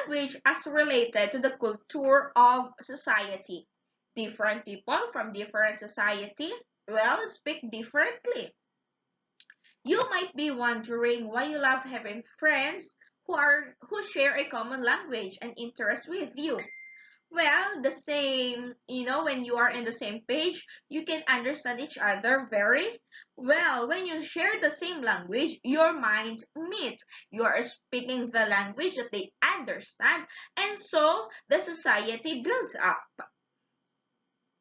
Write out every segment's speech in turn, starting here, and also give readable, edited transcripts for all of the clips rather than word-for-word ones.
Language as related to the culture of society. Different people from different society, well, speak differently. You might be wondering why you love having friends who share a common language and interest with you. Well, the same, when you are in the same page, you can understand each other very well. When you share the same language, your minds meet. You are speaking the language that they understand, and so the society builds up.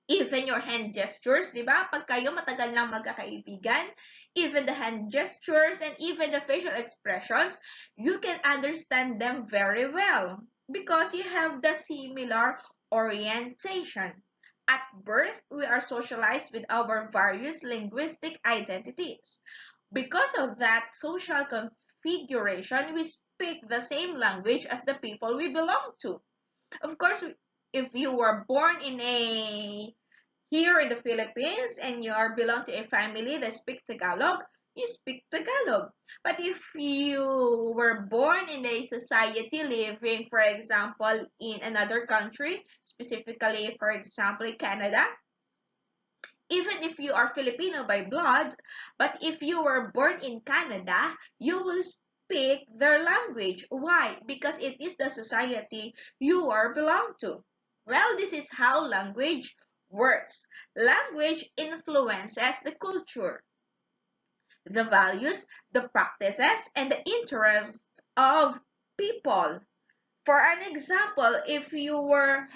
Even your hand gestures, di ba? Pag kayo matagal nang magkakaibigan, even the hand gestures and even the facial expressions, you can understand them very well because you have the similar orientation. At birth, we are socialized with our various linguistic identities. Because of that social configuration, we speak the same language as the people we belong to. Of course, if you were born in a here in the Philippines and you are belong to a family that speak Tagalog, you speak Tagalog. But if you were born in a society living, for example, in another country, specifically, for example, Canada, even if you are Filipino by blood, but if you were born in Canada, you will speak their language. Why? Because it is the society you are belong to. Well, this is how language works. Language influences the culture, the values, the practices, and the interests of people. For an example, if you are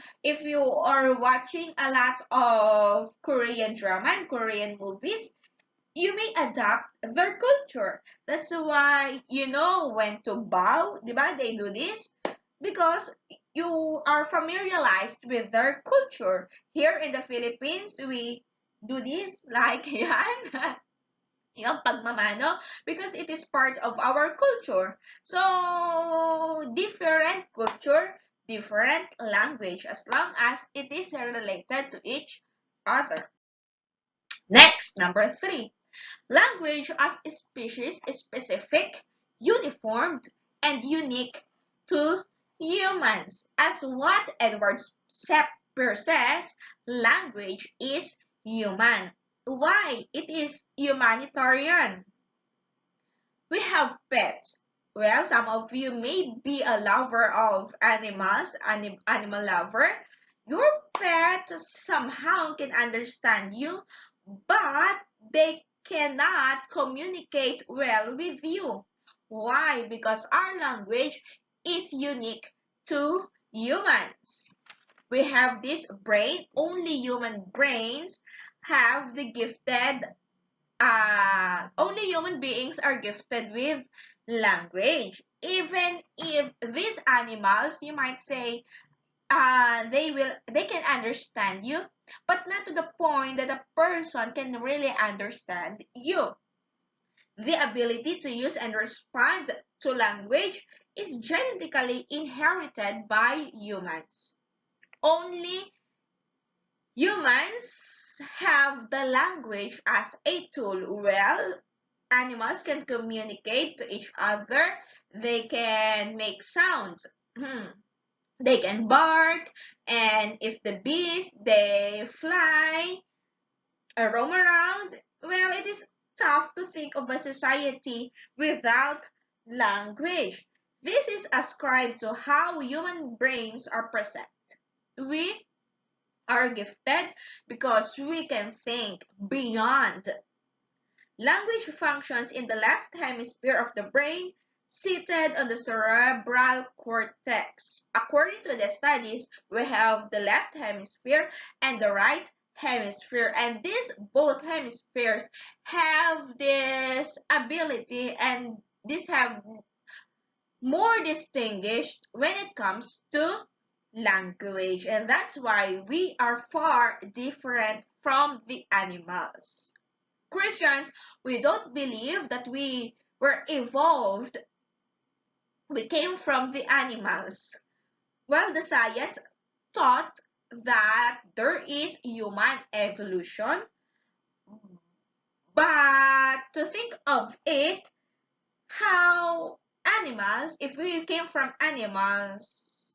watching a lot of Korean drama and Korean movies, you may adapt their culture. That's why you know when to bow, di ba? They do this because you are familiarized with their culture. Here in the Philippines, we do this like yan. Yung pagmamano because it is part of our culture. So, different culture, different language as long as it is related to each other. Next, number 3. Language as a species is specific, uniformed, and unique to humans. As what Edward Sapir says, language is human. Why? It is humanitarian. We have pets. Well, some of you may be a lover of animals, animal lover. Your pet somehow can understand you, but they cannot communicate well with you. Why? Because our language is unique to humans. We have this brain, only human brains have the gifted only human beings are gifted with language. Even if these animals, you might say, they can understand you, but not to the point that a person can really understand you. The ability to use and respond to language is genetically inherited by humans. Only humans have the language as a tool. Well, animals can communicate to each other. They can make sounds. They can bark, and if the bees they fly or roam around, well, it is tough to think of a society without language. This is ascribed to how human brains are present. We are gifted because we can think beyond. Language functions in the left hemisphere of the brain, seated on the cerebral cortex. According to the studies, we have the left hemisphere and the right hemisphere, and these both hemispheres have this ability and these have more distinguished when it comes to language, and that's why we are far different from the animals. Christians, we don't believe that we were evolved, we came from the animals. Well, the science taught that there is human evolution, but to think of it, how animals, if we came from animals,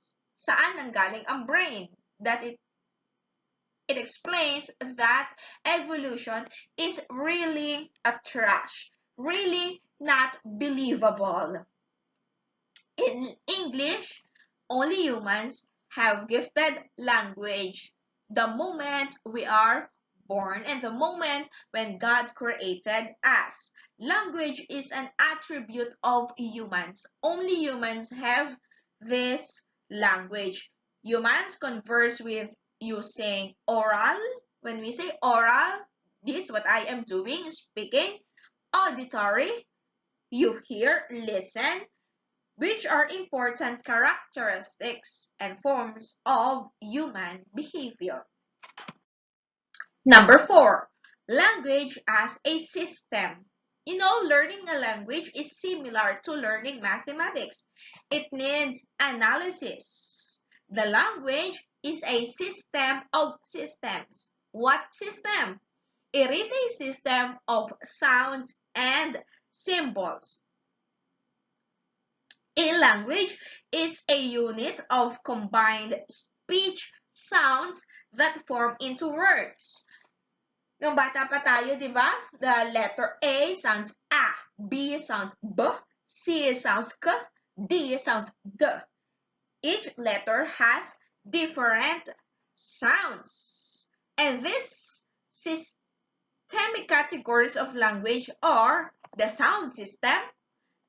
saan nanggaling ang brain. That it explains that evolution is really a trash, really not believable. In English, only humans have gifted language. The moment we are born and the moment when God created us. Language is an attribute of humans. Only humans have this language. Humans converse with using oral. When we say oral, this is what I am doing, speaking. Auditory, you hear, listen, which are important characteristics and forms of human behavior. Number 4, language as a system. You know, learning a language is similar to learning mathematics. It needs analysis. The language is a system of systems. What system? It is a system of sounds and symbols. A language is a unit of combined speech sounds that form into words. Nung bata pa tayo, di ba? The letter A sounds A, B sounds B, C sounds K, D sounds D. Each letter has different sounds. And these systemic categories of language are the sound system,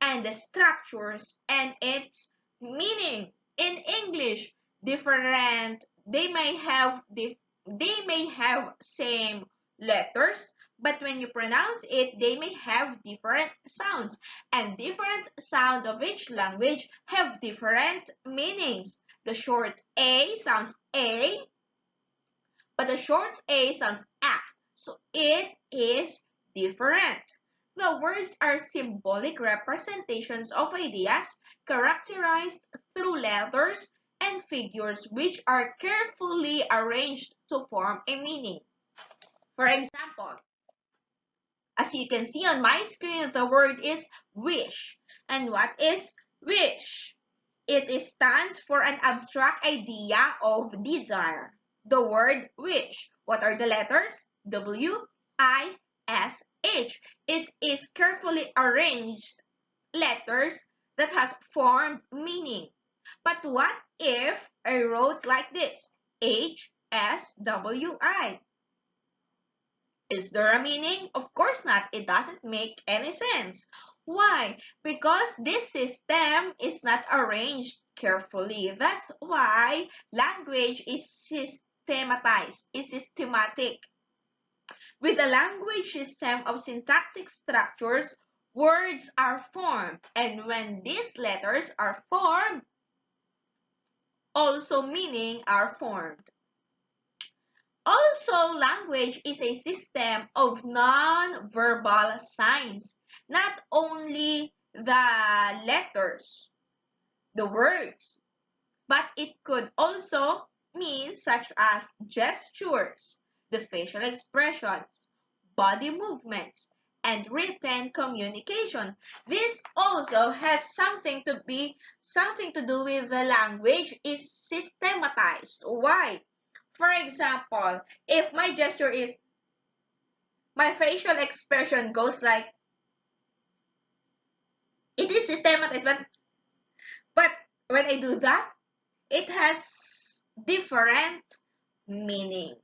and the structures and its meaning. In English, they may have same letters, but when you pronounce it, they may have different sounds, and different sounds of each language have different meanings. The short A sounds A, but the short A sounds A, so it is different. The words are symbolic representations of ideas characterized through letters and figures which are carefully arranged to form a meaning. For example, as you can see on my screen, the word is wish. And what is wish? It stands for an abstract idea of desire. The word wish. What are the letters? W, I, S, H. It is carefully arranged letters that has formed meaning. But what if I wrote like this? H, S, W, I. Is there a meaning? Of course not. It doesn't make any sense. Why? Because this system is not arranged carefully. That's why language is systematized, is systematic. With a language system of syntactic structures, words are formed. And when these letters are formed, also meaning are formed. Also, language is a system of non-verbal signs, not only the letters, the words, but it could also mean such as gestures, the facial expressions, body movements, and written communication. This also has something to do with the language is systematized. Why? For example, if my gesture is, my facial expression goes like, it is systematized, but when I do that, it has different meaning.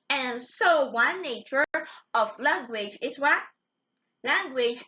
And so one nature of language is what? Language